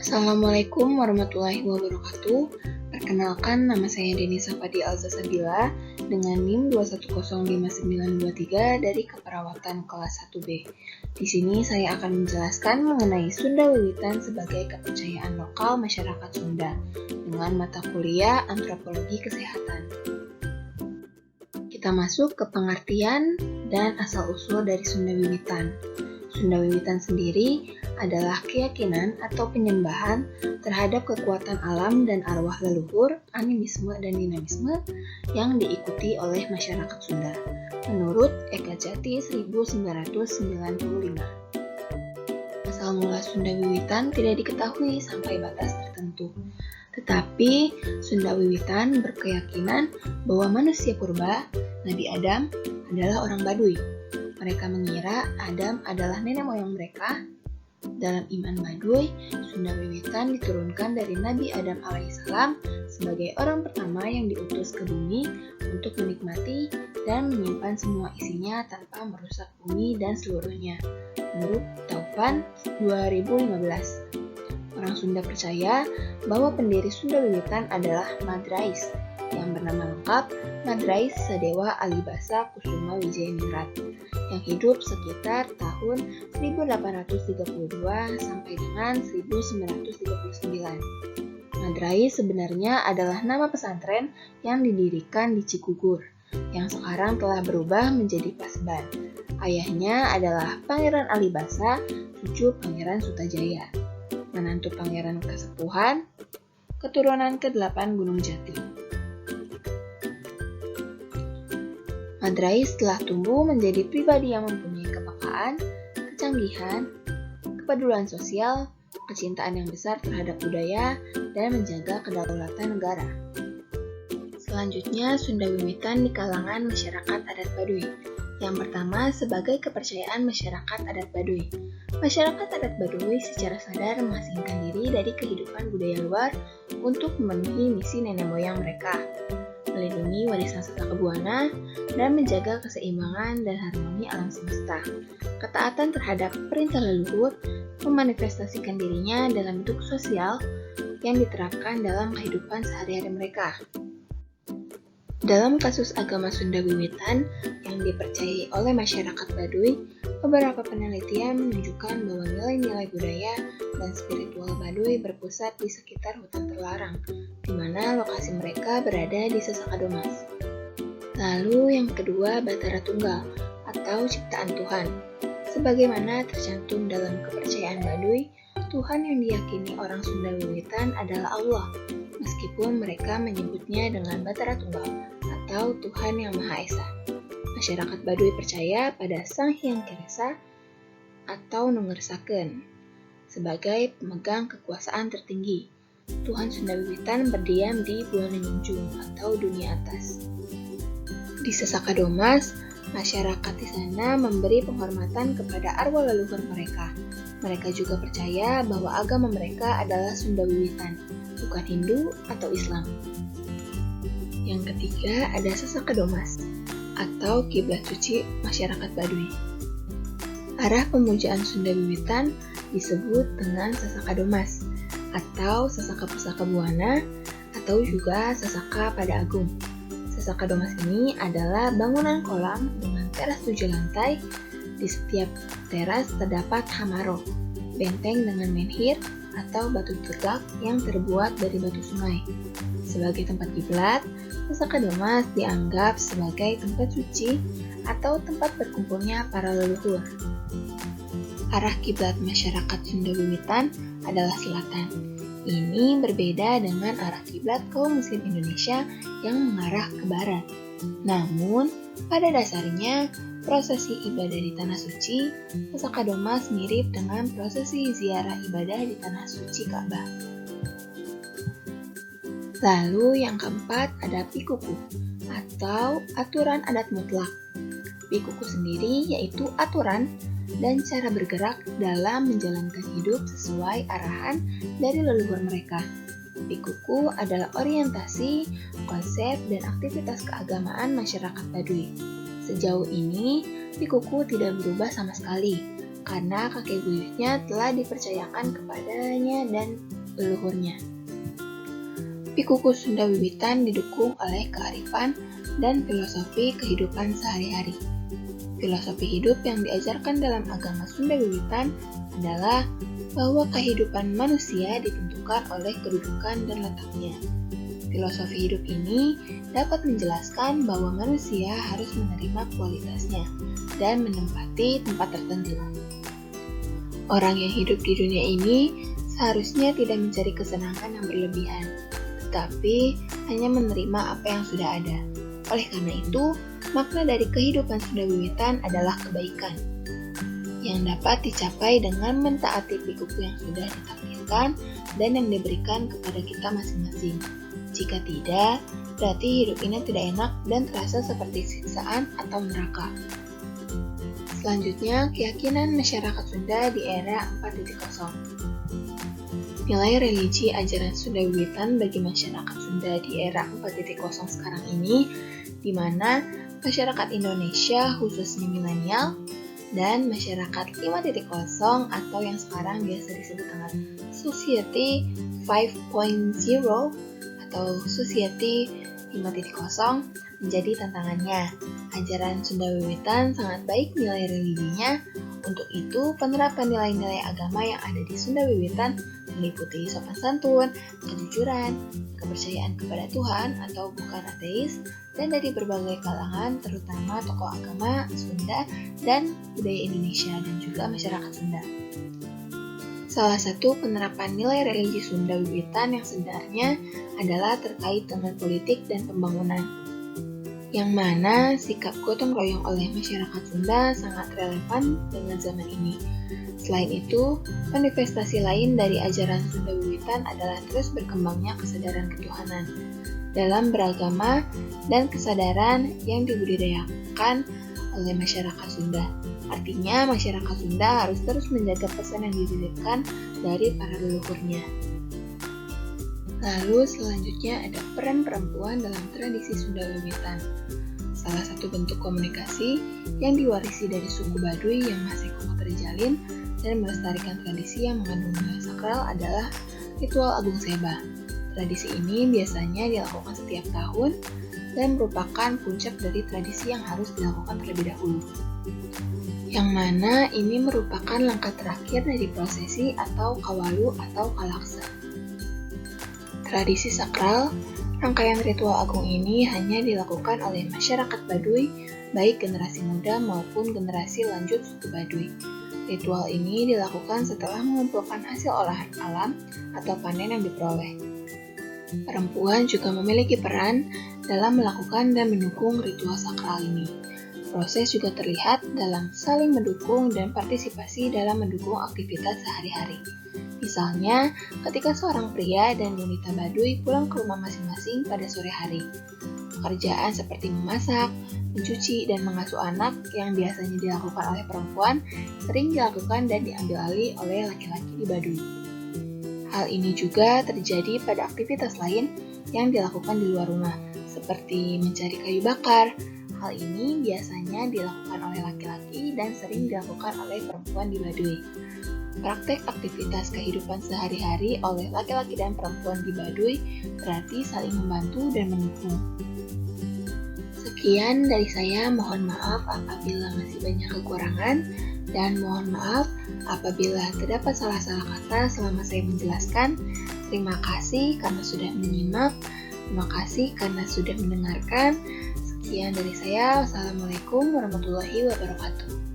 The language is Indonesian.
Assalamualaikum warahmatullahi wabarakatuh. Perkenalkan, nama saya Deni Safadi Alzasabila dengan NIM 2105923 dari Keperawatan kelas 1B. Di sini saya akan menjelaskan mengenai Sunda Wiwitan sebagai kepercayaan lokal masyarakat Sunda dengan mata kuliah Antropologi Kesehatan. Kita masuk ke pengertian dan asal-usul dari Sunda Wiwitan. Sunda Wiwitan sendiri adalah keyakinan atau penyembahan terhadap kekuatan alam dan arwah leluhur, animisme dan dinamisme yang diikuti oleh masyarakat Sunda, menurut Eka Jati 1995. Asal mula Sunda Wiwitan tidak diketahui sampai batas tertentu, tetapi Sunda Wiwitan berkeyakinan bahwa manusia purba, Nabi Adam, adalah orang Baduy. Mereka mengira Adam adalah nenek moyang mereka. Dalam iman Baduy, Sunda Wiwitan diturunkan dari Nabi Adam alaihissalam sebagai orang pertama yang diutus ke bumi untuk menikmati dan menyimpan semua isinya tanpa merusak bumi dan seluruhnya. Menurut Taufan 2015. Orang Sunda percaya bahwa pendiri Sunda Wiwitan adalah Madrais, yang bernama lengkap Madrais Sadewa Alibasa Kusuma Wijayaningrat, yang hidup sekitar tahun 1832 sampai dengan 1939. Madrais sebenarnya adalah nama pesantren yang didirikan di Cikugur, yang sekarang telah berubah menjadi Paseban. Ayahnya adalah Pangeran Alibasa, cucu Pangeran Sutajaya, menantu Pangeran Kasepuhan, keturunan ke-8 Gunung Jati. Madrais telah tumbuh menjadi pribadi yang mempunyai kepekaan, kecanggihan, kepedulian sosial, kecintaan yang besar terhadap budaya, dan menjaga kedaulatan negara. Selanjutnya, Sunda Wiwitan di kalangan masyarakat adat Baduy. Yang pertama, sebagai kepercayaan masyarakat adat Baduy. Masyarakat adat Baduy secara sadar mengasingkan diri dari kehidupan budaya luar untuk memenuhi misi nenek moyang mereka, melindungi warisan Sasaka Buana, dan menjaga keseimbangan dan harmoni alam semesta. Ketaatan terhadap perintah leluhur memanifestasikan dirinya dalam bentuk sosial yang diterapkan dalam kehidupan sehari-hari mereka. Dalam kasus agama Sunda Wiwitan yang dipercayai oleh masyarakat Baduy, beberapa penelitian menunjukkan bahwa nilai-nilai budaya dan spiritual Baduy berpusat di sekitar hutan terlarang, di mana lokasi mereka berada di Sasaka Domas. Lalu yang kedua, Batara Tunggal atau ciptaan Tuhan. Sebagaimana tercantum dalam kepercayaan Baduy, Tuhan yang diyakini orang Sunda Wiwitan adalah Allah, meskipun mereka menyebutnya dengan Batara Tunggal atau Tuhan yang Maha Esa. Masyarakat Baduy percaya pada Sang Hyang Keresa atau Nungersaken sebagai pemegang kekuasaan tertinggi. Tuhan Sunda Wiwitan berdiam di Buanenjunjung atau dunia atas. Di Sasaka Domas, masyarakat di sana memberi penghormatan kepada arwah leluhur mereka. Mereka juga percaya bahwa agama mereka adalah Sunda Wiwitan, bukan Hindu atau Islam. Yang ketiga ada Sasaka Domas atau kiblat suci masyarakat Baduy. Arah pemujaan Sunda Wiwitan disebut dengan Sasaka Domas atau Sasaka Pusaka Buana atau juga Sasaka Pada Agung. Sasaka Domas ini adalah bangunan kolam dengan teras 7 lantai. Di setiap teras terdapat hamaro, benteng dengan menhir atau batu tegak yang terbuat dari batu sungai. Sebagai tempat kiblat, Sasaka Domas dianggap sebagai tempat suci atau tempat berkumpulnya para leluhur. Arah kiblat masyarakat Sunda Wiwitan adalah selatan. Ini berbeda dengan arah kiblat kaum muslim Indonesia yang mengarah ke barat. Namun, pada dasarnya, prosesi ibadah di Tanah Suci, Sasaka Domas mirip dengan prosesi ziarah ibadah di Tanah Suci Ka'bah. Lalu yang keempat ada Pikuku atau aturan adat mutlak. Pikuku sendiri yaitu aturan dan cara bergerak dalam menjalankan hidup sesuai arahan dari leluhur mereka. Pikuku adalah orientasi, konsep, dan aktivitas keagamaan masyarakat Baduy. Sejauh ini, Pikuku tidak berubah sama sekali. karena kakek buyutnya telah dipercayakan kepadanya dan leluhurnya. Pikuku Sunda Wiwitan didukung oleh kearifan dan filosofi kehidupan sehari-hari. Filosofi hidup yang diajarkan dalam agama Sunda Wiwitan adalah bahwa kehidupan manusia ditentukan oleh kedudukan dan letaknya. Filosofi hidup ini dapat menjelaskan bahwa manusia harus menerima kualitasnya dan menempati tempat tertentu. Orang yang hidup di dunia ini seharusnya tidak mencari kesenangan yang berlebihan, tetapi hanya menerima apa yang sudah ada. Oleh karena itu, makna dari kehidupan Sunda Wiwitan adalah kebaikan, yang dapat dicapai dengan mentaati pikuku yang sudah ditakdirkan dan yang diberikan kepada kita masing-masing. Jika tidak, berarti hidup ini tidak enak dan terasa seperti siksaan atau neraka. Selanjutnya, keyakinan masyarakat Sunda di era 4.0. Nilai religi ajaran Sunda Wiwitan bagi masyarakat Sunda di era 4.0 sekarang ini, di mana masyarakat Indonesia khususnya milenial dan masyarakat 5.0 atau yang sekarang biasa disebut dengan Society 5.0 atau Society 5.0 menjadi tantangannya. Ajaran Sunda Wiwitan sangat baik nilai religinya. Untuk itu, penerapan nilai-nilai agama yang ada di Sunda Wiwitan meliputi sopan santun, kejujuran, kepercayaan kepada Tuhan atau bukan ateis, dan dari berbagai kalangan, terutama tokoh agama Sunda dan budaya Indonesia dan juga masyarakat Sunda. Salah satu penerapan nilai religi Sunda Wiwitan yang sebenarnya adalah terkait dengan politik dan pembangunan, yang mana sikap gotong royong oleh masyarakat Sunda sangat relevan dengan zaman ini. Selain itu, manifestasi lain dari ajaran Sunda Wiwitan adalah terus berkembangnya kesadaran ketuhanan dalam beragama dan kesadaran yang dibudidayakan oleh masyarakat Sunda. Artinya, masyarakat Sunda harus terus menjaga pesan yang dititipkan dari para leluhurnya. Lalu selanjutnya ada peran perempuan dalam tradisi Sunda Wiwitan. Salah satu bentuk komunikasi yang diwarisi dari suku Baduy yang masih kuat terjalin dan melestarikan tradisi yang mengandung nilai sakral adalah ritual Agung Seba. Tradisi ini biasanya dilakukan setiap tahun dan merupakan puncak dari tradisi yang harus dilakukan terlebih dahulu. Yang mana ini merupakan langkah terakhir dari prosesi atau kawalu atau kalaksa. Tradisi sakral, rangkaian ritual agung ini hanya dilakukan oleh masyarakat Baduy, baik generasi muda maupun generasi lanjut suku Baduy. Ritual ini dilakukan setelah mengumpulkan hasil olahan alam atau panen yang diperoleh. Perempuan juga memiliki peran dalam melakukan dan mendukung ritual sakral ini. Proses juga terlihat dalam saling mendukung dan partisipasi dalam mendukung aktivitas sehari-hari. Misalnya, ketika seorang pria dan wanita Baduy pulang ke rumah masing-masing pada sore hari. Pekerjaan seperti memasak, mencuci, dan mengasuh anak yang biasanya dilakukan oleh perempuan sering dilakukan dan diambil alih oleh laki-laki di Baduy. Hal ini juga terjadi pada aktivitas lain yang dilakukan di luar rumah, seperti mencari kayu bakar. Hal ini biasanya dilakukan oleh laki-laki dan sering dilakukan oleh perempuan di Baduy. Praktek aktivitas kehidupan sehari-hari oleh laki-laki dan perempuan di Baduy berarti saling membantu dan mendukung. Sekian dari saya, mohon maaf apabila masih banyak kekurangan, dan mohon maaf apabila terdapat salah-salah kata selama saya menjelaskan. Terima kasih karena sudah menyimak, terima kasih karena sudah mendengarkan. Sekian dari saya, wassalamualaikum warahmatullahi wabarakatuh.